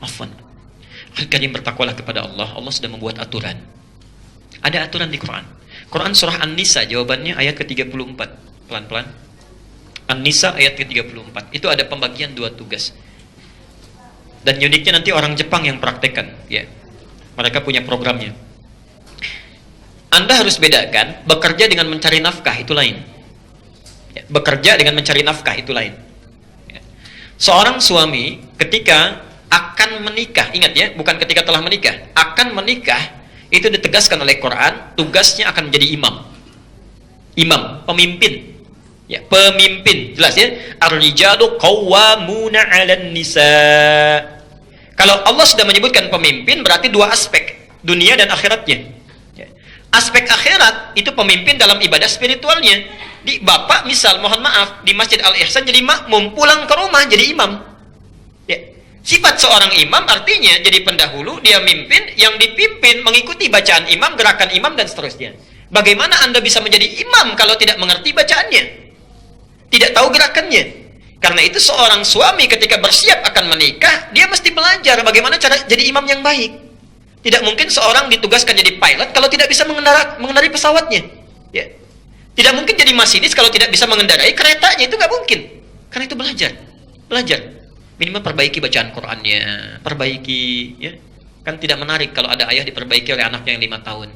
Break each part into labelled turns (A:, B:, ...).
A: Afwan. Kalian bertakwalah kepada Allah. Allah sudah membuat aturan. Ada aturan di Quran. Quran surah An-Nisa jawabannya ayat ke-34. Pelan-pelan. An-Nisa ayat ke-34. Itu ada pembagian 2 tugas. Dan uniknya nanti orang Jepang yang praktekkan, ya. Mereka punya programnya. Anda harus bedakan bekerja dengan mencari nafkah itu lain. Ya, bekerja dengan mencari nafkah itu lain. Ya. Seorang suami ketika akan menikah, ingat ya, bukan ketika telah menikah, akan menikah, itu ditegaskan oleh Quran, tugasnya akan menjadi imam. Imam, pemimpin. Ya, pemimpin, jelas ya. Ar-rijalu qawwamuna 'alan nisa. Kalau Allah sudah menyebutkan pemimpin, berarti 2 aspek, dunia dan akhiratnya. Ya. Aspek akhirat itu pemimpin dalam ibadah spiritualnya. Di bapak misal, mohon maaf, di Masjid Al-Ihsan jadi makmum, pulang ke rumah jadi imam. Ya. Sifat seorang imam artinya jadi pendahulu, dia mimpin, yang dipimpin mengikuti bacaan imam, gerakan imam, dan seterusnya. Bagaimana Anda bisa menjadi imam kalau tidak mengerti bacaannya? Tidak tahu gerakannya. Karena itu seorang suami ketika bersiap akan menikah, dia mesti belajar bagaimana cara jadi imam yang baik. Tidak mungkin seorang ditugaskan jadi pilot kalau tidak bisa mengendarai pesawatnya. Ya. Tidak mungkin jadi masinis kalau tidak bisa mengendarai keretanya, itu nggak mungkin. Karena itu belajar. Belajar. Minimal perbaiki bacaan Qur'annya, perbaiki, ya. Kan tidak menarik kalau ada ayah diperbaiki oleh anaknya yang 5 tahun.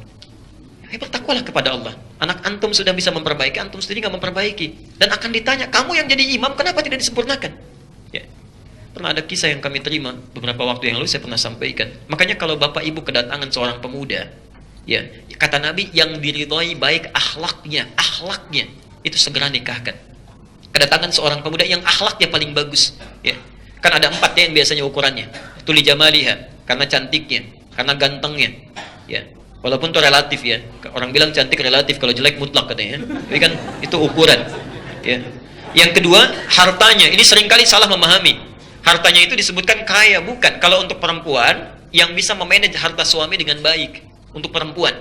A: Ya, bertakwalah kepada Allah. Anak antum sudah bisa memperbaiki, antum sendiri nggak memperbaiki. Dan akan ditanya, kamu yang jadi imam kenapa tidak disempurnakan? Ya. Pernah ada kisah yang kami terima beberapa waktu yang lalu, saya pernah sampaikan. Makanya kalau bapak ibu kedatangan seorang pemuda, ya, kata Nabi, yang diridhoi baik akhlaknya, itu segera nikahkan. Kedatangan seorang pemuda yang akhlaknya paling bagus, ya. Kan ada 4 ya yang biasanya ukurannya. Tuli jamaliha, karena cantiknya, karena gantengnya, ya. Walaupun itu relatif ya. Orang bilang cantik relatif, kalau jelek mutlak katanya, ya. Tapi kan itu ukuran, ya. Yang kedua, hartanya. Ini seringkali salah memahami. Hartanya itu disebutkan kaya, bukan. Kalau untuk perempuan yang bisa memanage harta suami dengan baik, untuk perempuan.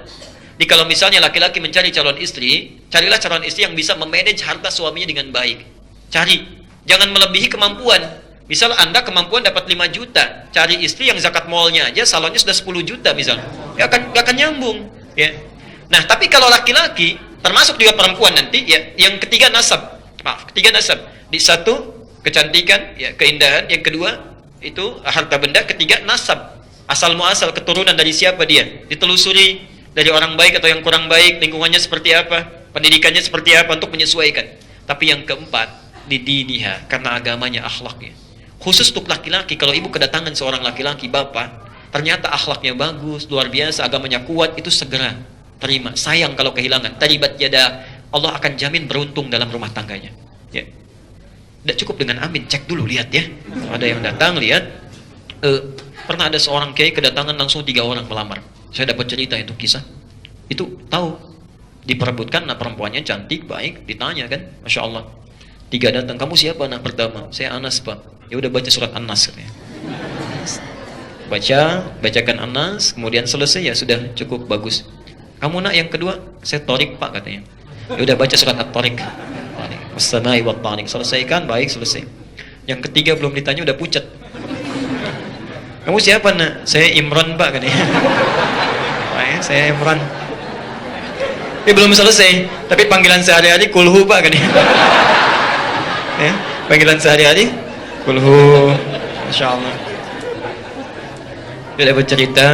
A: Jadi kalau misalnya laki-laki mencari calon istri, carilah calon istri yang bisa memanage harta suaminya dengan baik. Cari, jangan melebihi kemampuan. Misal Anda kemampuan dapat 5 juta, cari istri yang zakat malnya aja salonnya sudah 10 juta misal. Gak akan nyambung, ya. Nah, tapi kalau laki-laki, termasuk juga perempuan nanti, ya, yang ketiga nasab. Maaf, ketiga nasab. Di satu kecantikan, ya, keindahan, yang kedua itu harta benda, ketiga nasab. Asal muasal, keturunan dari siapa dia? Ditelusuri dari orang baik atau yang kurang baik, lingkungannya seperti apa, pendidikannya seperti apa untuk menyesuaikan. Tapi yang keempat, didiniha, karena agamanya, akhlaknya. Khusus untuk laki-laki, kalau ibu kedatangan seorang laki-laki, bapak, ternyata akhlaknya bagus, luar biasa, agamanya kuat, itu segera terima. Sayang kalau kehilangan. Taribat yada, Allah akan jamin beruntung dalam rumah tangganya. Ya. Tidak cukup dengan amin, cek dulu, lihat ya. Ada yang datang, lihat. Pernah ada seorang kiai kedatangan langsung 3 orang melamar. Saya dapat cerita itu kisah. Itu tahu, diperebutkan, nah perempuannya cantik, baik, ditanya kan, Masya Allah. 3 datang, kamu siapa anak pertama? Saya Anas pak. Ya udah baca surat An-Nas katanya. Bacakan An-Nas, kemudian selesai, ya sudah cukup bagus. Kamu nak yang kedua? Saya Torik pak katanya. Ya udah baca surat At-Torik. Wassamai wat Tariq. Selesaikan, baik, selesai. Yang ketiga belum ditanya udah pucat. Kamu siapa nak? Saya Imran pak katanya. Saya Imran. Ini belum selesai, tapi panggilan sehari-hari kulhu pak katanya. Ya, panggilan sehari-hari kulhu. Masya Allah. Dia dapat cerita.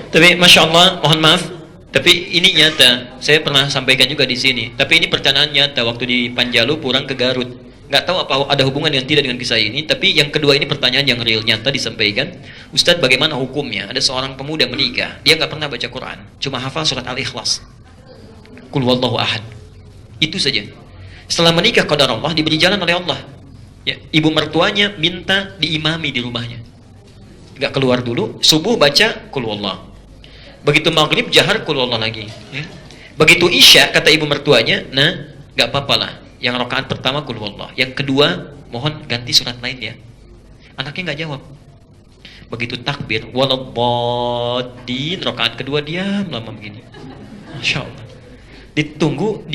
A: Tapi Masya Allah, mohon maaf, tapi ini nyata. Saya pernah sampaikan juga di sini. Tapi ini percakapan nyata waktu di Panjalu pulang ke Garut. Nggak tahu apa ada hubungan yang tidak dengan kisah ini. Tapi yang kedua ini pertanyaan yang real, nyata disampaikan. Ustadz, bagaimana hukumnya? Ada seorang pemuda menikah, dia nggak pernah baca Quran, cuma hafal surat Al-Ikhlas, Qul huwallahu ahad. Itu saja. Setelah menikah qadar Allah, diberi jalan oleh Allah. Ya, ibu mertuanya minta diimami di rumahnya. Nggak keluar dulu, subuh baca Qul huwallahu. Begitu maghrib jahar Qul huwallahu lagi. Ya. Begitu isya kata ibu mertuanya, nah nggak apa-apa lah. Yang rakaat pertama Qul huwallahu, yang kedua mohon ganti surat lain ya. Anaknya nggak jawab. Begitu takbir waladdallin, rakaat kedua diam lama begini. Masya Allah. Ditunggu,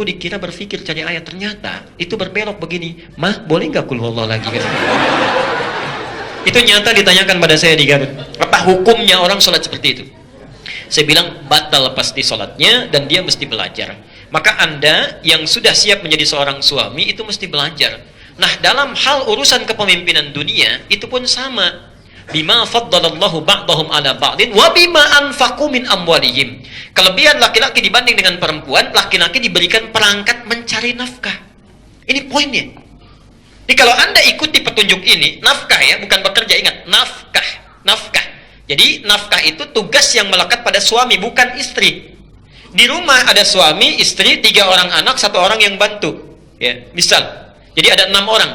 A: dikira berpikir cari ayat, ternyata itu berbelok begini. Mah, boleh nggak Qul huwallahu lagi? Itu nyata ditanyakan pada saya di Garut. Apa hukumnya orang sholat seperti itu? Saya bilang batal pasti sholatnya dan dia mesti belajar. Maka Anda yang sudah siap menjadi seorang suami itu mesti belajar. Nah, dalam hal urusan kepemimpinan dunia itu pun sama. Bima faddalallahu ba'dahum ala ba'din wa bima anfaqu min amwalihim. Kelebihan laki-laki dibanding dengan perempuan, laki-laki diberikan perangkat mencari nafkah. Ini poinnya. Jadi kalau Anda ikuti petunjuk ini, nafkah ya, bukan bekerja, ingat, nafkah, nafkah. Jadi nafkah itu tugas yang melekat pada suami, bukan istri. Di rumah ada suami, istri, 3 orang anak, 1 orang yang bantu. Ya, misal. Jadi ada 6 orang.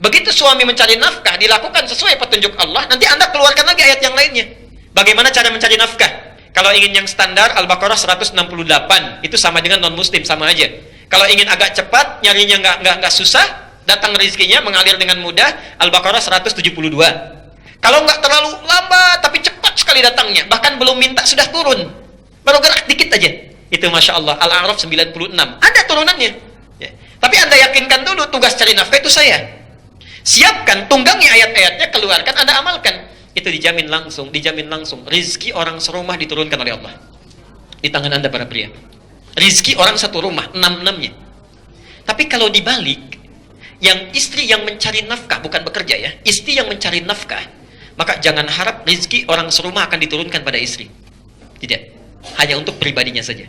A: Begitu suami mencari nafkah, dilakukan sesuai petunjuk Allah, nanti Anda keluarkan lagi ayat yang lainnya. Bagaimana cara mencari nafkah? Kalau ingin yang standar, Al-Baqarah 168, itu sama dengan non-muslim, sama aja. Kalau ingin agak cepat, nyarinya nggak susah, datang rezekinya mengalir dengan mudah, Al-Baqarah 172. Kalau nggak terlalu lambat, tapi cepat sekali datangnya, bahkan belum minta sudah turun, baru gerak dikit aja, itu Masya Allah, Al-A'raf 96, ada turunannya ya. Tapi Anda yakinkan dulu, tugas cari nafkah itu saya. Siapkan, tunggangi ayat-ayatnya, keluarkan, Anda amalkan. Itu dijamin langsung, rizki orang serumah diturunkan oleh Allah di tangan Anda para pria. Rizki orang satu rumah, 6-6-nya. Tapi kalau dibalik, yang istri yang mencari nafkah, bukan bekerja ya, istri yang mencari nafkah, maka jangan harap rizki orang serumah akan diturunkan pada istri. Tidak, hanya untuk pribadinya saja,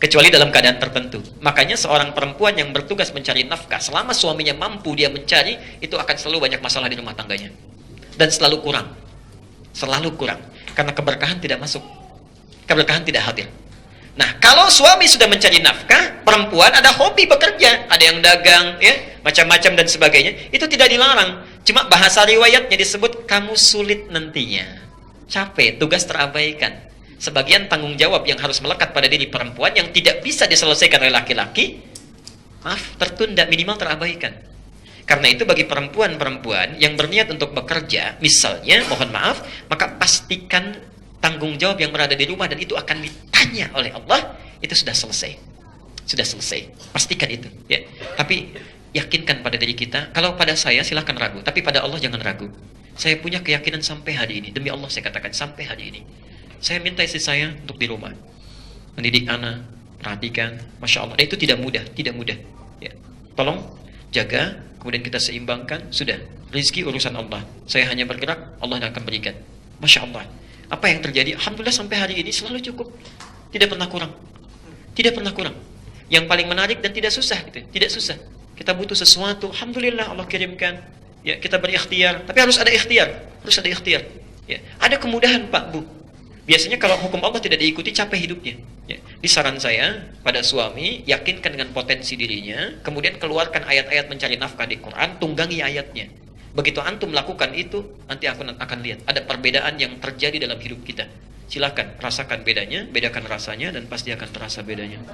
A: kecuali dalam keadaan tertentu. Makanya seorang perempuan yang bertugas mencari nafkah, selama suaminya mampu dia mencari, itu akan selalu banyak masalah di rumah tangganya. Dan selalu kurang. Selalu kurang. Karena keberkahan tidak masuk. Keberkahan tidak hadir. Nah, kalau suami sudah mencari nafkah, perempuan ada hobi bekerja, ada yang dagang, ya, macam-macam dan sebagainya, itu tidak dilarang. Cuma bahasa riwayatnya disebut, kamu sulit nantinya. Capek, tugas terabaikan. Sebagian tanggung jawab yang harus melekat pada diri perempuan yang tidak bisa diselesaikan oleh laki-laki, maaf, tertunda, minimal terabaikan. Karena itu bagi perempuan-perempuan yang berniat untuk bekerja, misalnya, mohon maaf, maka pastikan tanggung jawab yang berada di rumah dan itu akan ditanya oleh Allah, itu sudah selesai. Sudah selesai. Pastikan itu. Ya. Tapi yakinkan pada diri kita, kalau pada saya silahkan ragu, tapi pada Allah jangan ragu. Saya punya keyakinan sampai hari ini, demi Allah saya katakan, sampai hari ini. Saya minta istri saya untuk di rumah, mendidik anak, perhatikan, Masya Allah. Dan itu tidak mudah, tidak mudah. Ya. Tolong jaga, kemudian kita seimbangkan, sudah. Rizki urusan Allah. Saya hanya bergerak, Allah yang akan berikan. Masya Allah. Apa yang terjadi? Alhamdulillah sampai hari ini selalu cukup. Tidak pernah kurang. Tidak pernah kurang. Yang paling menarik dan tidak susah, gitu. Tidak susah. Kita butuh sesuatu, Alhamdulillah Allah kirimkan. Ya, kita berikhtiar, tapi harus ada ikhtiar. Harus ada ikhtiar. Ya. Ada kemudahan Pak Bu. Biasanya kalau hukum Allah tidak diikuti, capek hidupnya. Ya. Di saran saya pada suami, yakinkan dengan potensi dirinya, kemudian keluarkan ayat-ayat mencari nafkah di Quran, tunggangi ayatnya. Begitu antum melakukan itu, nanti aku akan lihat ada perbedaan yang terjadi dalam hidup kita. Silakan rasakan bedanya, bedakan rasanya, dan pasti akan terasa bedanya.